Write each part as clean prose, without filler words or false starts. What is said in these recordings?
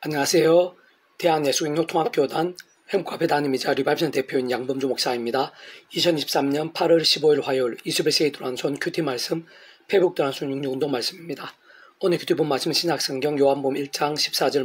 안녕하세요. 대한예수인용통합교단 행복카페 담임이자 리바이브션 대표인 양범주 목사입니다. 2023년 8월 15일 화요일 21세기 도란손 큐티 말씀 페북 도란손 66운동 말씀입니다. 오늘 큐티 본 말씀은 신약성경 요한복음 1장 14절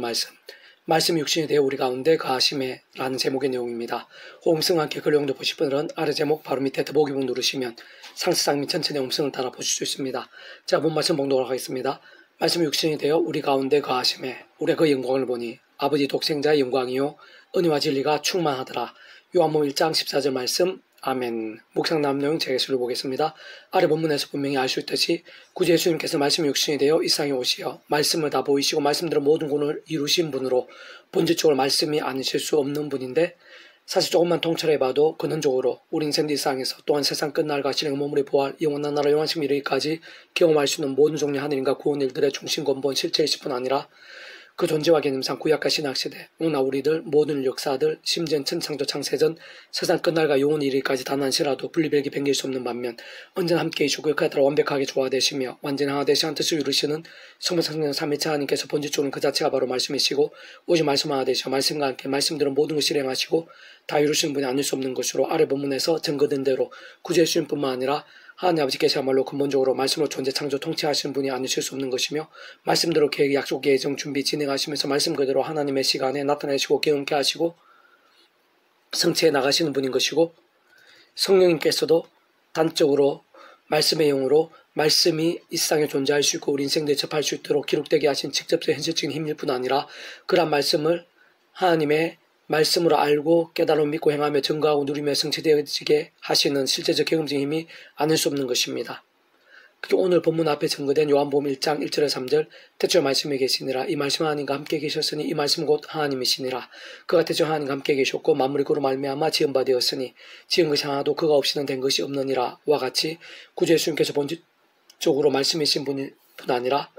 말씀 육신이 되어 우리 가운데 거하심에 라는 제목의 내용입니다. 호응성과 함께 그 내용도 보실 분들은 아래 제목 바로 밑에 더보기북 누르시면 상세상 및 전체 내용 음성을 따라 보실 수 있습니다. 자, 본 말씀 봉독하도록 하겠습니다. 말씀 육신이 되어 우리 가운데 거하심에 우리가 그 영광을 보니 아버지 독생자의 영광이요 은혜와 진리가 충만하더라. 요한복음 1장 14절 말씀. 아멘. 묵상남 내용 재개수를 보겠습니다. 아래 본문에서 분명히 알 수 있듯이 구주 예수님께서 말씀 육신이 되어 이 세상에 오시어 말씀을 다 보이시고 말씀대로 모든 군을 이루신 분으로 본질적으로 말씀이 아니실 수 없는 분인데, 사실 조금만 통찰해봐도 근원적으로 우리 인생들 이상에서 또한 세상 끝날과 진행 몸으로 보할 영원한 나라 영원식 미래까지 경험할 수 있는 모든 종류의 하늘인과 구원 일들의 중심 근본 실체이실 뿐 아니라 그 존재와 개념상 구약과 신약시대 오나 우리들 모든 역사들 심지어는 천창조 창세전 세상 끝날과 영원 이르기까지 단 한시라도 분리별기 변길 수 없는 반면 언제나 함께 계시고 그에 따라 완벽하게 조화되시며 완전히 하나 되시한 뜻을 이루시는 성부성령 삼위체 하나님께서 본질적으로는 그 자체가 바로 말씀이시고 오직 말씀 하나 되시어 말씀과 함께 말씀대로 모든 것을 실행하시고 다 이루시는 분이 아닐 수 없는 것으로 아래 본문에서 증거된 대로 구주 예수님뿐만 아니라 하나님 아버지께서야말로 근본적으로 말씀으로 존재 창조 통치하시는 분이 아니실 수 없는 것이며 말씀대로 계획 약속 예정 준비 진행하시면서 말씀 그대로 하나님의 시간에 나타내시고 경험케 하시고 성취해 나가시는 분인 것이고, 성령님께서도 단적으로 말씀의 영으로 말씀이 이 세상에 존재할 수 있고 우리 인생들에 접할 수 있도록 기록되게 하신 직접적 현실적인 힘일 뿐 아니라 그러한 말씀을 하나님의 말씀으로 알고 깨달음 믿고 행하며 증거하고 누리며 성취되어지게 하시는 실제적 경험적인 힘이 아닐 수 없는 것입니다. 그게 오늘 본문 앞에 증거된 요한복음 1장 1절에 3절 태초에 말씀이 계시니라. 이 말씀 하나님과 함께 계셨으니 이 말씀 곧 하나님이시니라. 그가 태초에 하나님과 함께 계셨고 만물이 그로 말미암아 지은 바 되었으니 지은 것이 하나도 그가 없이는 된 것이 없느니라. 와 같이 구주 예수님께서 본질적으로 말씀이신 분일 뿐 아니라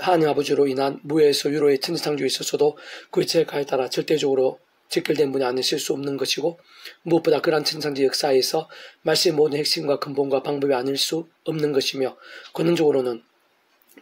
하나님 아버지로 인한 무에서 유로의 천지창조에 있어서도 그 체계에 따라 절대적으로 직결된 분이 아니실 수 없는 것이고, 무엇보다 그러한 천상지 역사에서 말씀의 모든 핵심과 근본과 방법이 아닐 수 없는 것이며, 근원적으로는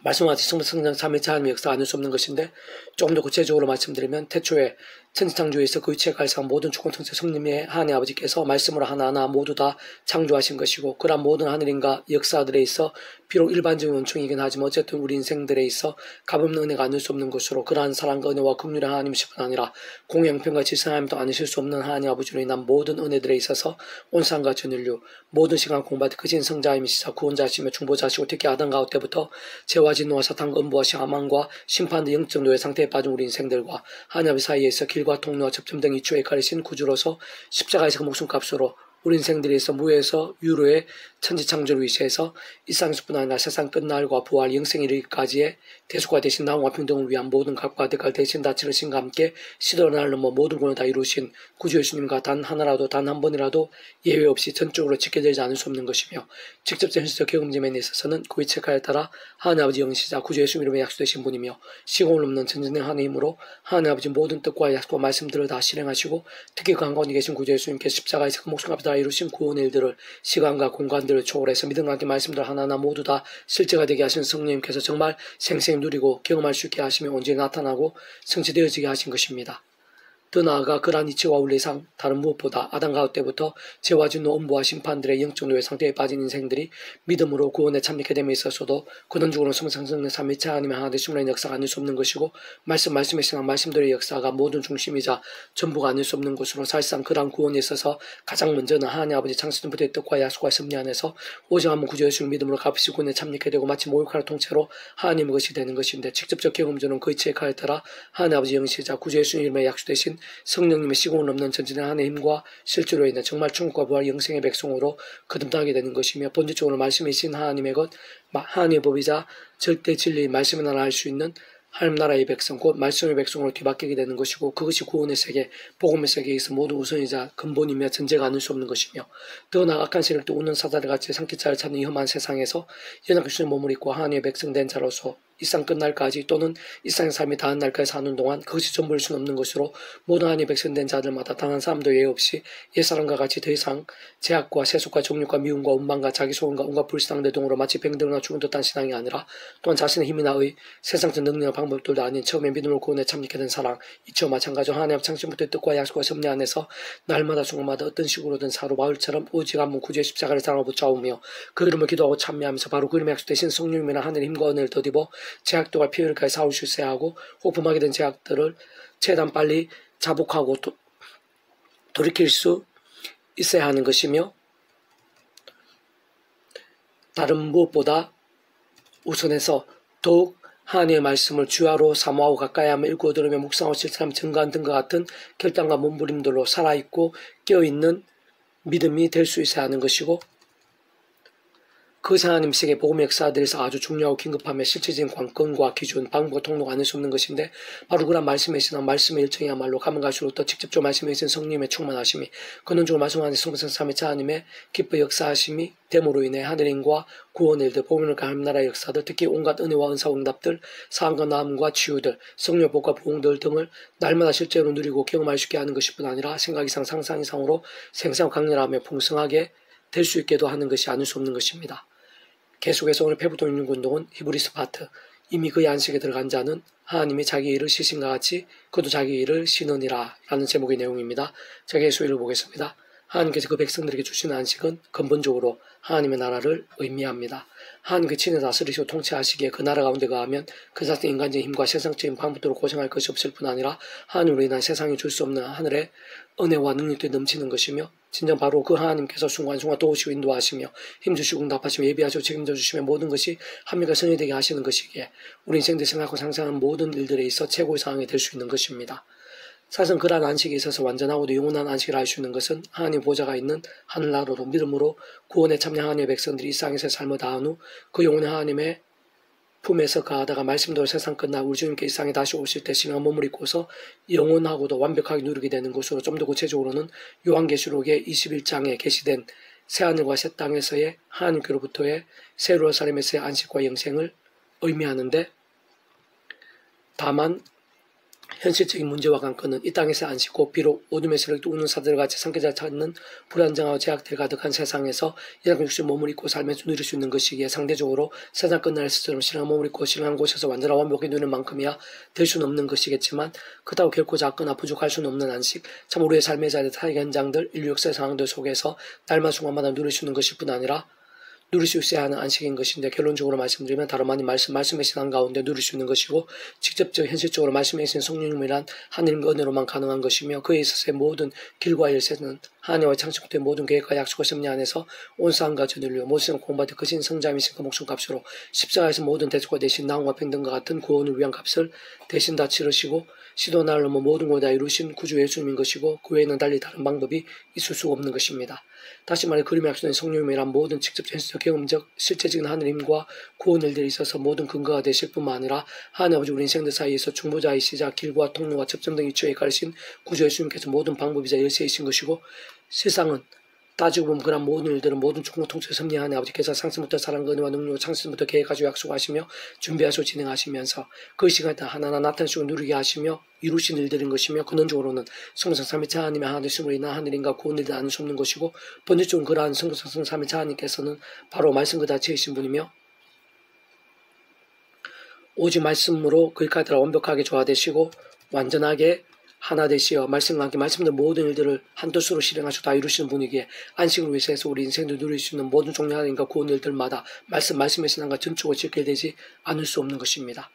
말씀하신 성부성령 삼위체 하나님의 역사가 아닐 수 없는 것인데, 조금 더 구체적으로 말씀드리면 태초에 천지창조에서 그 위치에 갈상 모든 주권 통치 성님의 하나님 아버지께서 말씀으로 하나하나 모두 다 창조하신 것이고, 그러한 모든 하늘인과 역사들에 있어 비록 일반적인 원총이긴 하지만 어쨌든 우리 인생들에 있어 값없는 은혜가 아닐 수 없는 것으로 그러한 사랑과 은혜와 긍휼의 하나님이실 뿐 아니라 공영편과 질서하나님도 아니실 수 없는 하나님 아버지로 인한 모든 은혜들에 있어서 온 세상과 전 인류 모든 시간 공부할 크신 성자임이시자 구원자시며 중보자시고 특히 아담 가우 때부터 죄와 진노와 사탄과 음부와 하만과 심판의 영적 노예 상태에 빠진 우리 인생들과 하나님 사이에서 길과 통로와 접점 등 이초에 가리신 구주로서 십자가에서 그 목숨값으로 우리 인생들에서 무에서 유로의 천지창조를 위시해서 이 세상에서뿐 아니라 세상 끝날과 부활 영생에 이르기까지의 대수가 되신 나음과 평등을 위한 모든 각과 대가를 대신 다 치르신과 함께 시도를 날넘어 모든 권을 다 이루신 구주 예수님과 단 하나라도 단 한 번이라도 예외 없이 전적으로 지켜지지 않을 수 없는 것이며, 직접적 현실적 경험점에 있어서는 그 위치에 따라 하나님 아버지 영시자 구주 예수님 이름에 약속되신 분이며 시공을 넘는 전진행 하나님 힘으로 하나님 아버지 모든 뜻과 약속과 말씀들을 다 실행하시고 특히 그 한가운데 계신 구주 예수님께서 십자가에서 그 목숨 앞에 다 이루신 구원의 일들을 시간과 공간들을 초월해서 믿음과 함께 말씀들 하나하나 모두 다 실제가 되게 하신 성령님께서 정말 생생히 누리고 경험할 수 있게 하시며 언제나 나타나고 성취되어지게 하신 것입니다. 더 나아가 그러한 이치와 원리상 다른 무엇보다 아담 가우 때부터 죄와 진노 음부와 심판들의 영적 노예 상태에 빠진 인생들이 믿음으로 구원에 참여하게 됨에 있어서도 근원적으로 성성성령 삼위체 하나님의 하나 되심으로의 역사가 아닐 수 없는 것이고, 말씀의 신앙 말씀들의 역사가 모든 중심이자 전부가 아닐 수 없는 것으로 사실상 그러한 구원에 있어서 가장 먼저는 하나님 아버지 창세전부터의 뜻과 약속과 섭리 안에서 오직 한 번 구주 예수를 믿음으로 값없이 구원에 참여하게 되고 마치 모욕하는 통째로 하나님의 것이 되는 것인데, 직접적 경험전은 그 이치에 가에 따라 하나님 아버지 영시자 구주 예수님 이름에 약속되신 성령님의 시공을 넘는 전진의 하나님의 힘과 실제로 있는 정말 천국과 부활 영생의 백성으로 거듭나게 되는 것이며, 본질적으로 말씀이신 하나님의 것, 하나님의 법이자 절대 진리인 말씀의 나라 할 수 있는 하나님 나라의 백성, 곧 말씀의 백성으로 뒤바뀌게 되는 것이고, 그것이 구원의 세계, 복음의 세계에서 모든 우선이자 근본이며 전제가 아닐 수 없는 것이며, 더 나아 악한 세력도 우는 사자들 같이 상기자를 찾는 이 험한 세상에서 연약한 주의 몸을 입고 하나님의 백성된 자로서 이상 끝날까지 또는 이상의 삶이 다한 날까지 사는 동안 그것이 전부일 수는 없는 것으로 모든 하나님의 백성된 자들마다 단 한 사람도 예외 없이 옛사람과 같이 더 이상 죄악과 세속과 정욕과 미움과 운반과 자기 소원과 온갖 불쌍한 내동으로 마치 병들거나 죽은 듯한 신앙이 아니라 또한 자신의 힘이나 의 세상적 능력과 방법들도 아닌 처음에 믿음을 구원에 참여하게 된 사랑 이치와 마찬가지로 하나님 창신부터의 뜻과 약속과 섭리 안에서 날마다 순간마다 어떤 식으로든 사도 바울처럼 오직 한 번 구주의 십자가를 사랑으로 붙잡으며 그 이름을 기도하고 참여하면서 바로 그 이름의 약속 대신 성령님이나 하늘의 힘과 은혜를 더입어 죄악도가 피흘까지 싸울 수 있어야 하고 호품하게 된 죄악들을 최대한 빨리 자복하고 돌이킬 수 있어야 하는 것이며 다른 무엇보다 우선해서 더욱 하나님의 말씀을 주야로 사모하고 가까이 하며 읽고 들으며 묵상하고 실천하며 증거한 등과 같은 결단과 몸부림들로 살아있고 깨어있는 믿음이 될 수 있어야 하는 것이고 그것이 하나님 세계 복음의 역사들에서 아주 중요하고 긴급하며 실체적인 관건과 기준, 방법과 통로가 아닐 수 없는 것인데 바로 그런 말씀에 있으나 말씀의 일정이야말로 가면 갈수록 더 직접적으로 말씀에 있은 성령님의 충만하심이 근원적으로 말씀하는 성부성 삼위체 하나님의 기뻐 역사하심이 됨으로 인해 하늘의 힘과 구원의 일들, 복음을 가는 나라의 역사들, 특히 온갖 은혜와 은사와 응답들, 사함과 나음과 치유들, 성령 복과 부흥들 등을 날마다 실제로 누리고 경험할 수 있게 하는 것일 뿐 아니라 생각 이상 상상 이상으로 생생 강렬하며 풍성하게 될 수 있게도 하는 것이 아닐 수 없는 것입니다. 계속해서 오늘 페부도 6운동은 히브리스 파트 이미 그의 안식에 들어간 자는 하나님이 자기 일을 시신과 같이 그도 자기 일을 쉬느니라 라는 제목의 내용입니다. 제가 예수 읽어보겠습니다. 하나님께서 그 백성들에게 주시는 안식은 근본적으로 하나님의 나라를 의미합니다. 하나님께 친히 다스리시고 통치하시기에 그 나라 가운데 가하면 그 자신의 인간적인 힘과 세상적인 방법으로 고생할 것이 없을 뿐 아니라 하나님으로 인한 세상이 줄 수 없는 하늘의 은혜와 능력들이 넘치는 것이며 진정 바로 그 하나님께서 순간순간 도우시고 인도하시며 힘주시고 응답하시며 예비하시고 책임져 주시며 모든 것이 합리가 선회되게 하시는 것이기에 우리 인생들 생각하고 상상하는 모든 일들에 있어 최고의 상황이 될 수 있는 것입니다. 사실은 그러한 안식에 있어서 완전하고도 영원한 안식을 알 수 있는 것은 하나님 보좌가 있는 하늘나라로 믿음으로 구원에 참여한 하나님의 백성들이 이 세상에서 삶을 다한 후 그 영원의 하나님의 품에서 가하다가 말씀대로 세상 끝나 우리 주님께 이 세상에 다시 오실 때 신앙 몸을 입고서 영원하고도 완벽하게 누리게 되는 것으로 좀 더 구체적으로는 요한계시록의 21장에 게시된 새하늘과 새 땅에서의 하나님께로부터의 새 예루살렘에서의 안식과 영생을 의미하는데 다만 현실적인 문제와 관건은 이 땅에서 안식고 비록 어둠에서 우는 사들같이 상계자 찾는 불안정하고 제약들 가득한 세상에서 이렇게 육신 몸을 입고 살면서 누릴 수 있는 것이기에 상대적으로 세상 끝날 때처럼 신앙 몸을 입고 신앙한 곳에서 완전한 완벽히 누리는 만큼이야 될 수는 없는 것이겠지만 그렇다고 결코 작거나 부족할 수는 없는 안식 참 우리의 삶의 자리 타의 현장들 인류 역사의 상황들 속에서 날만 순간마다 누릴 수 있는 것일 뿐 아니라 누릴 수 있어야 하는 안식인 것인데 결론적으로 말씀드리면 다름 아닌 말씀의 신앙 가운데 누릴 수 있는 것이고 직접적 현실적으로 말씀에 있는 성령님이란 하나님의 은혜로만 가능한 것이며 그에 있어서의 모든 길과 일세는 하나님의 창조된 모든 계획과 약속과 섭리 안에서 온 사람과 전인류 모든 공부받을 크신 성자이신 그 목숨값으로 십자가에서 모든 대속과 대신 나음과 평등과 같은 구원을 위한 값을 대신 다 치르시고 시도 날로 모든 걸 다 이루신 구주 예수님인 것이고 그 외에는 달리 다른 방법이 있을 수가 없는 것입니다. 다시 말해 그림에 약속된 성령님이란 모든 직접 현실적 경험적 실제적인 하늘의 힘과 구원 일들에 있어서 모든 근거가 되실 뿐만 아니라 하나님 아버지 우리 인생들 사이에서 중보자이시자 길과 통로와 접점 등 이치에 가르신 구주 예수님께서 모든 방법이자 열쇠이신 것이고 세상은 따지고 보면 그런 모든 일들은 모든 총무 통치를 섭리하는 아버지께서 상승부터 사랑과 은혜와 능력으로 창세부터 계획하시고 약속하시며 준비하시고 진행하시면서 그 시간에 하나하나 나타내시고 누리게 하시며 이루신 일들인 것이며 근원적으로는 성부성 삼위체 하나님의 하나님으로 인한 하늘인과 구원 일들 아닐 수 없는 것이고 본질적으로 그러한 성부성 삼위체 하나님께서는 바로 말씀 그 자체이신 분이며 오직 말씀으로 그일까지 완벽하게 조화되시고 완전하게 하나 되시어 말씀과 함께 말씀들 모든 일들을 한뜻으로 실행하시고 다 이루시는 분이기에 안식을 위해서 우리 인생도 누릴 수 있는 모든 종류 하나님과 구원 일들마다 말씀의 신앙과 전축을 지켜되지 않을 수 없는 것입니다.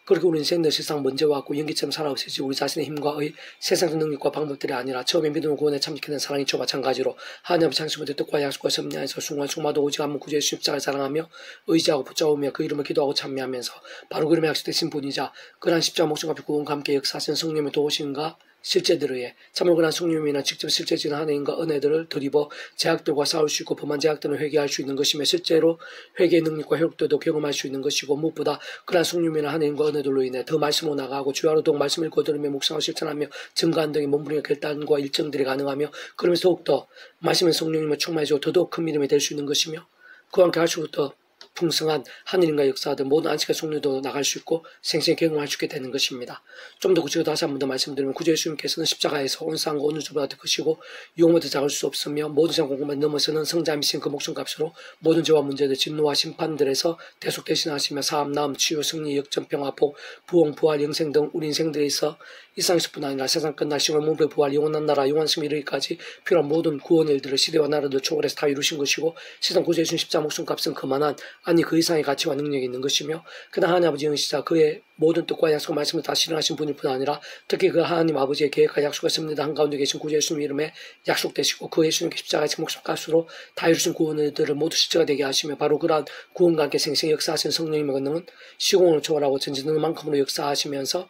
그렇게 우리 인생들 세상 먼저 왔고 연기처럼 살아오시지 우리 자신의 힘과 의 세상적 능력과 방법들이 아니라 처음에 믿음을 구원에 참여하는 사랑이 저 마찬가지로 하나님 아버지 창조부터 뜻과 약속과 섭리 안에서 순간순간마다 오직 한 번 구주의 십자가를 사랑하며 의지하고 붙잡으며 그 이름을 기도하고 참여하면서 바로 그 이름에 약속되신 분이자 그러한 십자가 목숨과 구원과 함께 역사하신 성령의 도우심과 실제들에 의해 참으로 그런 성령님이나 직접 실제적인 하나님과 은혜들을 덧입어 제약들과 싸울 수 있고 범한 제약들을 회개할 수 있는 것이며 실제로 회개의 능력과 효력도 경험할 수 있는 것이고 무엇보다 그런 성령님이나 하나님과 은혜들로 인해 더 말씀으로 나가고 주야로 더욱 말씀을 읽어들으며 묵상하고 실천하며 증거한 등의 몸부림의 결단과 일정들이 가능하며 그러면서 더욱더 말씀의 성령님을 충만해지고 더더욱 큰 믿음이 될 수 있는 것이며 그와 함께 할수부터 풍성한 하늘인과 역사들 모든 안식의 속리도 나갈 수 있고 생생히 경험할 수 있게 되는 것입니다. 좀 더 구체적으로 다시 한 번 더 말씀드리면 구주 예수님께서는 십자가에서 온 세상과 어느 주보다 더 크시고 유혹보다 작을 수 없으며 모든 세상 공간만 넘어서는 성자이신 그 목숨값으로 모든 죄와 문제들 진노와 심판들에서 대속 대신하시며 사함, 나음, 치유, 승리, 역전, 평화, 복, 부흥, 부활, 영생 등 우리 인생들에 있어 이 세상에서뿐 아니라 세상 끝날 시간 몸의 부활, 영원한 나라, 영원한 승리 이르기까지 필요한 모든 구원의 일들을 시대와 나라들 초월해서 다 이루신 것이고 세상 구주 예수님 십자가 목숨값은 그만한 아니 그 이상의 가치와 능력이 있는 것이며 그나 하나님 아버지 영이시자 그의 모든 뜻과 약속과 말씀을 다 실현하신 분일 뿐 아니라 특히 그 하나님 아버지의 계획과 약속과 섭니다 한가운데 계신 구주 예수님 이름에 약속되시고 그 예수님께 십자가의 목숨값으로 다 이루신 구원들을 모두 실제가 되게 하시며 바로 그러한 구원과 함께 생생히 역사하신 성령님의 권능은 시공을 초월하고 전지는 만큼으로 역사하면서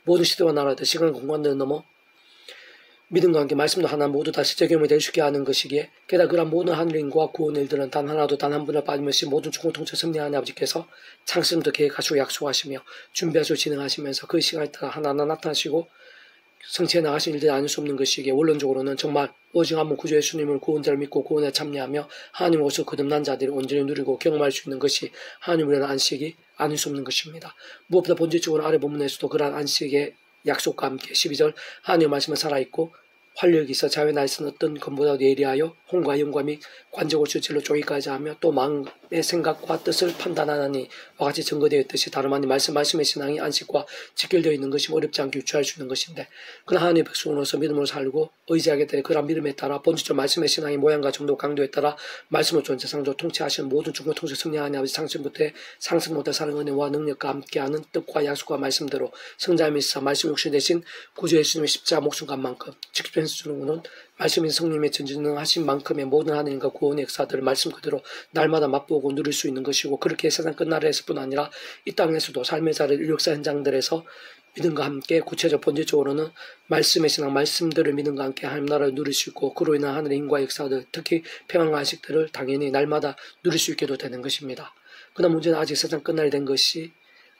모든 시대와 나라들 시간 공간들을 넘어 믿음과 함께 말씀도 하나 모두 다 실제 경험이 될 수 있게 하는 것이기에 게다가 그런 모든 하늘인과 구원의 일들은 단 하나도 단 한 분을 빠짐없이 모든 총통체 섭리하는 아버지께서 창세부터 계획하시고 약속하시며 준비하시고 진행하시면서 그 시간에 따라 하나하나 나타나시고 성취해 나가신 일들이 아닐 수 없는 것이기에 원론적으로는 정말 오직 한번 구주 예수님을 구원자를 믿고 구원에 참여하며 하나님 옷을 거듭난 자들이 온전히 누리고 경험할 수 있는 것이 하나님을 위한 안식이 아닐 수 없는 것입니다. 무엇보다 본질적으로 아래 본문에서도 그러한 안식의 약속과 함께 12절 하나님의 말씀은 살아있고 활력이 있어 자외 날선 어떤 것보다 예리하여 혼과 영과 및 관적을 주질로 쪼기까지 하며 또 마음의 생각과 뜻을 판단하나니 와 같이 증거되어 있듯이 다름 아닌 말씀의 신앙이 안식과 직결되어 있는 것이 어렵지 않게 유추할 수 있는 것인데 그러나 하나님의 백성으로서 믿음으로 살고 의지하게 될 그런 믿음에 따라 본질적 말씀의 신앙의 모양과 정도 강도에 따라 말씀을 존재 상조 통치하시는 모든 중고 통치 승리하는 아버지 상승부터 사랑 은혜와 능력과 함께하는 뜻과 약속과 말씀대로 성자의 있어 말씀 육신 대신 구주 예수님의 십자가 목숨값만큼 직접 주는 말씀인 성령님의 전지능하신 만큼의 모든 하나님과 구원의 역사들을 말씀 그대로 날마다 맛보고 누릴 수 있는 것이고 그렇게 세상 끝날에서뿐 아니라 이 땅에서도 삶의 자리 역사 현장들에서 믿음과 함께 구체적 본질적으로는 말씀의 신앙 말씀들을 믿음과 함께 하나님 나라를 누릴 수 있고 그로 인한 하늘의 힘과 역사들 특히 평안과 안식들을 당연히 날마다 누릴 수 있게도 되는 것입니다. 그러나 문제는 아직 세상 끝날이 된 것이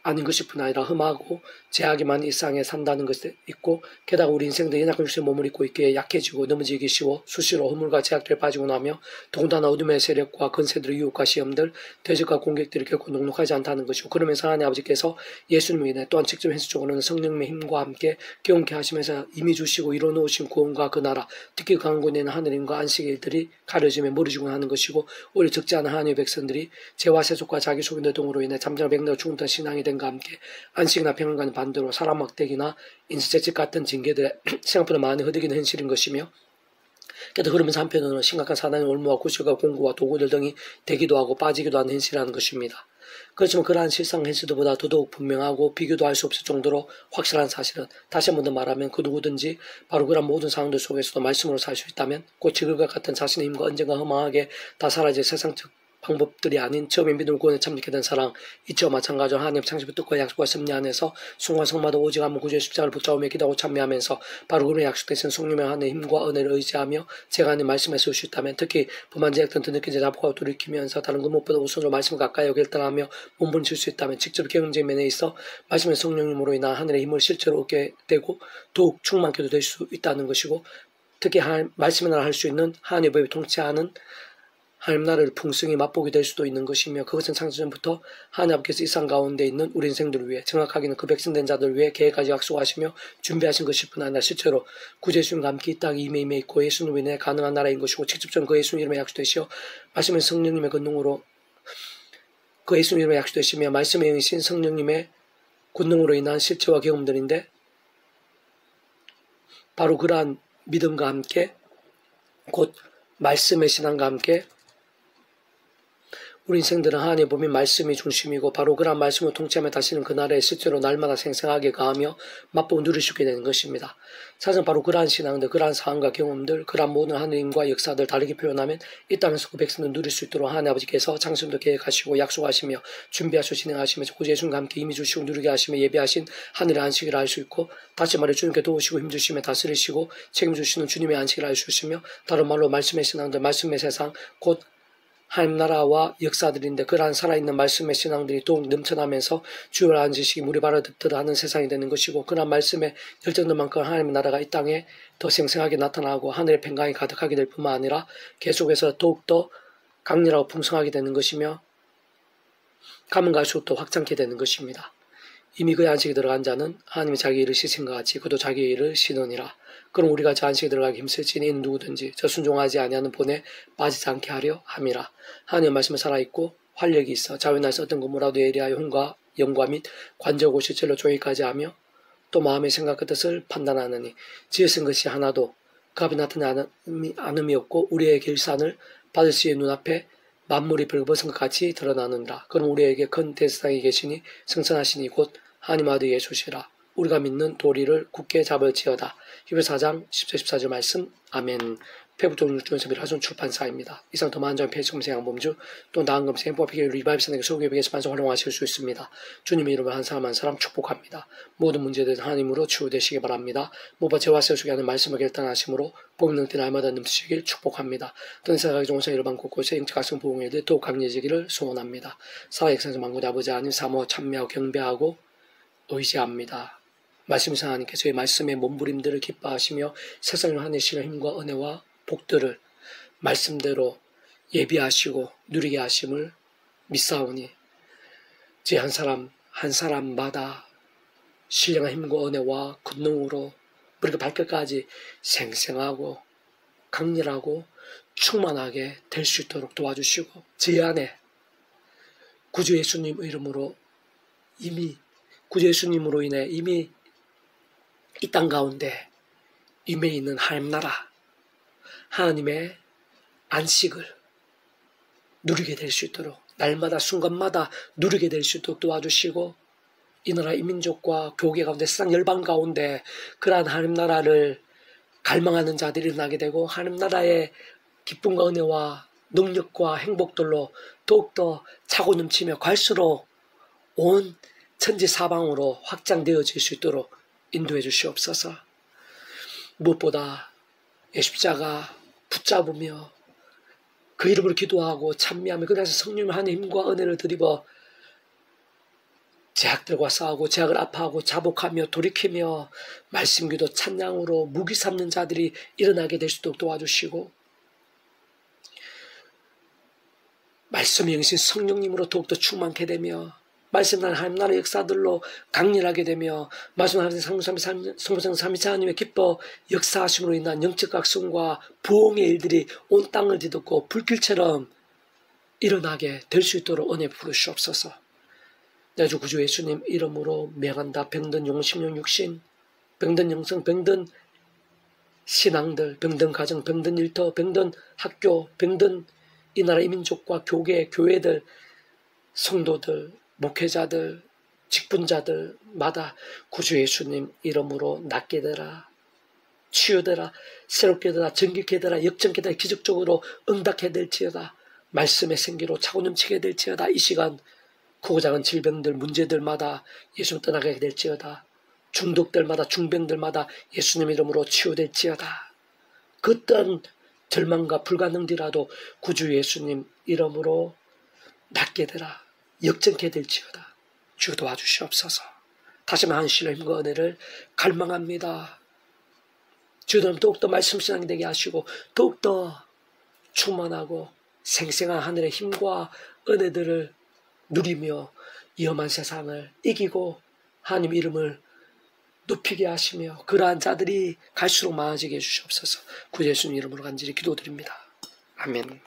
아닌 것일 뿐 아니라 흠하고 제약이만 일상에 산다는 것이 있고 게다가 우리 인생도 연약한 육신의 몸을 입고 있기에 약해지고 넘어지기 쉬워 수시로 허물과 제약들에 빠지고 나며 더군다나 어둠의 세력과 건세들의 유혹과 시험들 대적과 공격들이 결코 녹록하지 않다는 것이고 그러면서 하나님 아버지께서 예수님을 인해 또한 직접 현실적으로는 성령님의 힘과 함께 경험케 하시면서 이미 주시고 이뤄놓으신 구원과 그 나라 특히 강한 곳에 있는 하늘임과 안식의 일들이 가려지며 머리지고 하는 것이고 오히려 적지 않은 하나님의 백성들이 죄와 세속과 자기 소견들 등으로 인해 잠잠한 백날 죽음던 신앙이 된 과 함께 안식이나 평안과는 반대로 사람 막대기나 인수재직 같은 징계들에 생각보다 많이 허덕이는 현실인 것이며 게다가 그러면서 한편으로는 심각한 사단의 올무와 구실과 공구와 도구들 등이 되기도 하고 빠지기도 하는 현실이라는 것입니다. 그렇지만 그러한 실상 현실들보다 더더욱 분명하고 비교도 할 수 없을 정도로 확실한 사실은 다시 한 번 더 말하면 그 누구든지 바로 그런 모든 상황들 속에서도 말씀으로 살 수 있다면 곧 지금과 같은 자신의 힘과 언젠가 허망하게 다 사라질 세상적 방법들이 아닌 처음에 믿음을 구원에 참여하게 된 사랑 이처 마찬가지로 하나님 창조의 뜻과 약속과 섭리 안에서 순간성마다 오직 한번 구주의 십자가를 붙잡으며 기도하고 참여하면서 바로 그런 약속되신 성령의 하나님의 힘과 은혜를 의지하며 제가 하나님 말씀에 쓸 수 있다면 특히 범한 제약 등 느끼지 자복하고 돌이키면서 다른 그 무엇보다 우선으로 말씀을 가까이 결단하며 몸부림칠 수 있다면 직접 경험적인 면에 있어 말씀의 성령님으로 인한 하늘의 힘을 실제로 얻게 되고 더욱 충만케도 될 수 있다는 것이고 특히 말씀을 할 수 있는 하나님의 법이 통치하는 하나님 나라를 풍성히 맛보게 될 수도 있는 것이며 그것은 창세전부터 하나님 아버지께서 이 세상 가운데 있는 우리 인생들을 위해 정확하게는 그 백성된 자들을 위해 계획까지 약속하시며 준비하신 것일 뿐 아니라 실제로 구주 예수님과 함께 이 땅에 임해 있고 예수님으로 인해 가능한 나라인 것이고 직접적으로 그 예수님 이름에 약속되시어 말씀의 성령님의 권능으로 그 예수님 이름에 약속되시며 말씀의 영이신 성령님의 권능으로 인한 실체와 경험들인데 바로 그러한 믿음과 함께 곧 말씀의 신앙과 함께 우리 인생들은 하나님의 법인 말씀이 중심이고 바로 그러한 말씀을 통치하며 다시는 그 나라에 실제로 날마다 생생하게 가하며 맛보고 누리시게 되는 것입니다. 사실 바로 그러한 신앙들, 그러한 상황과 경험들, 그러한 모든 하나님과 역사들 다르게 표현하면 이 땅에서 그 백성을 누릴 수 있도록 하나님 아버지께서 창세부터 계획하시고 약속하시며 준비하시고 진행하시며 구주 예수님과 함께 임의 주시고 누리게 하시며 예배하신 하늘의 안식을 알 수 있고 다시 말해 주님께 도우시고 힘주시며 다스리시고 책임주시는 주님의 안식을 알 수 있으며 다른 말로 말씀의 신앙들, 말씀의 세상 곧 하나님 나라와 역사들인데 그러한 살아있는 말씀의 신앙들이 더욱 넘쳐나면서 주를 아는 지식이 물이 바라듯 하는 세상이 되는 것이고 그러한 말씀의 열정들만큼 하나님의 나라가 이 땅에 더 생생하게 나타나고 하늘의 평강이 가득하게 될 뿐만 아니라 계속해서 더욱더 강렬하고 풍성하게 되는 것이며 가면 갈수록 더 확장케 되는 것입니다. 이미 그의 안식에 들어간 자는 하나님이 자기 일을 씻은 것 같이 그도 자기 일을 씻으니라. 그럼 우리가 저 안식에 들어가기 힘쓸지니 이는 누구든지 저 순종하지 아니하는 본에 빠지지 않게 하려 함이라. 하나님의 말씀은 살아있고 활력이 있어 자유나서 어떤 것보라도 예리하여 혼과 영과 및 관절고 실질로 조기까지 하며 또 마음의 생각 그 뜻을 판단하느니 지으신 것이 하나도 그 앞에 나타나지 않음이 없고 우리의 길산을 받을 수의 눈앞에 만물이 벌거벗은 것 같이 드러나느니라. 그럼 우리에게 큰 대상이 계시니 승천하시니 곧 하나님 아들 예수시라. 우리가 믿는 도리를 굳게 잡을지어다. 히브리서 4장 10절 14절 말씀. 아멘. 페북종육주연서 미라손 출판사입니다. 이상 더 많은 점 페이지 검색 양범주 또 나은 검색 행복하게 리바이브선에게 소개비게 스판서 활용하실 수 있습니다. 주님의 이름으로 한 사람 한 사람 축복합니다. 모든 문제들 하나님으로 치유되시기 바랍니다. 모바 제와 세우시게 하는 말씀을 결단하심으로 복능때 날마다 넘치시길 축복합니다. 던사가기 종사 일반 곳곳에 영적학성 부흥에들 더욱 강해지기를 소원합니다. 살아역사에서 만군의 아버지 하나님 사모하고 참여하고 경배하고 의지합니다. 말씀상 하나님께서 저희 말씀의 몸부림들을 기뻐하시며 세상을 하내시는 힘과 은혜와 복들을 말씀대로 예비하시고 누리게 하심을 믿사오니 제 한 사람 한 사람마다 신령한 힘과 은혜와 권능으로 우리가 발끝까지 생생하고 강렬하고 충만하게 될 수 있도록 도와주시고 제 안에 구주 예수님 이름으로 이미 구주 예수님으로 인해 이미 이 땅 가운데 임해 있는 하나님 나라 하나님의 안식을 누리게 될 수 있도록 날마다 순간마다 누리게 될 수 있도록 도와주시고 이 나라 이 민족과 교계 가운데 세상 열방 가운데 그러한 하나님 나라를 갈망하는 자들이 일어나게 되고 하나님 나라의 기쁨과 은혜와 능력과 행복들로 더욱더 차고 넘치며 갈수록 온 천지 사방으로 확장되어질 수 있도록 인도해 주시옵소서. 무엇보다 십자가 붙잡으며 그 이름으로 기도하고 찬미하며 그래서 성령의 하나님의 힘과 은혜를 드리고 제약들과 싸우고 제약을 아파하고 자복하며 돌이키며 말씀기도 찬양으로 무기 삼는 자들이 일어나게 될 수 있도록 도와주시고 말씀의 영신 성령님으로 더욱더 충만케 되며 말씀난 하나님 나라의 역사들로 강렬하게 되며 말씀 하나님 성삼 삼위차 하나님의 기뻐 역사하심으로 인한 영적 각성과 부흥의 일들이 온 땅을 뒤덮고 불길처럼 일어나게 될 수 있도록 은혜 부르시옵소서. 내 주 구주 예수님 이름으로 명한다. 병든 용심령 육신, 병든 영성, 병든 신앙들, 병든 가정, 병든 일터, 병든 학교, 병든 이 나라 이 민족과 교계, 교회들, 성도들, 목회자들, 직분자들마다 구주 예수님 이름으로 낫게 되라, 치유되라, 새롭게 되라, 정결케 되라, 역정케 되라, 기적적으로 응답게 될지어다, 말씀의 생기로 차고 넘치게 될지어다. 이 시간 크고 작은 질병들, 문제들마다 예수님 떠나게 될지어다. 중독들마다, 중병들마다 예수님 이름으로 치유될지어다. 그 어떤 절망과 불가능이라도 구주 예수님 이름으로 낫게 되라, 역정케 될지어다. 주여 도와주시옵소서. 다시 한번 신뢰 힘과 은혜를 갈망합니다. 주님 더욱더 말씀 신앙이 되게 하시고 더욱더 충만하고 생생한 하늘의 힘과 은혜들을 누리며 위험한 세상을 이기고 하나님 이름을 높이게 하시며 그러한 자들이 갈수록 많아지게 해주시옵소서. 구주 예수님 이름으로 간절히 기도드립니다. 아멘.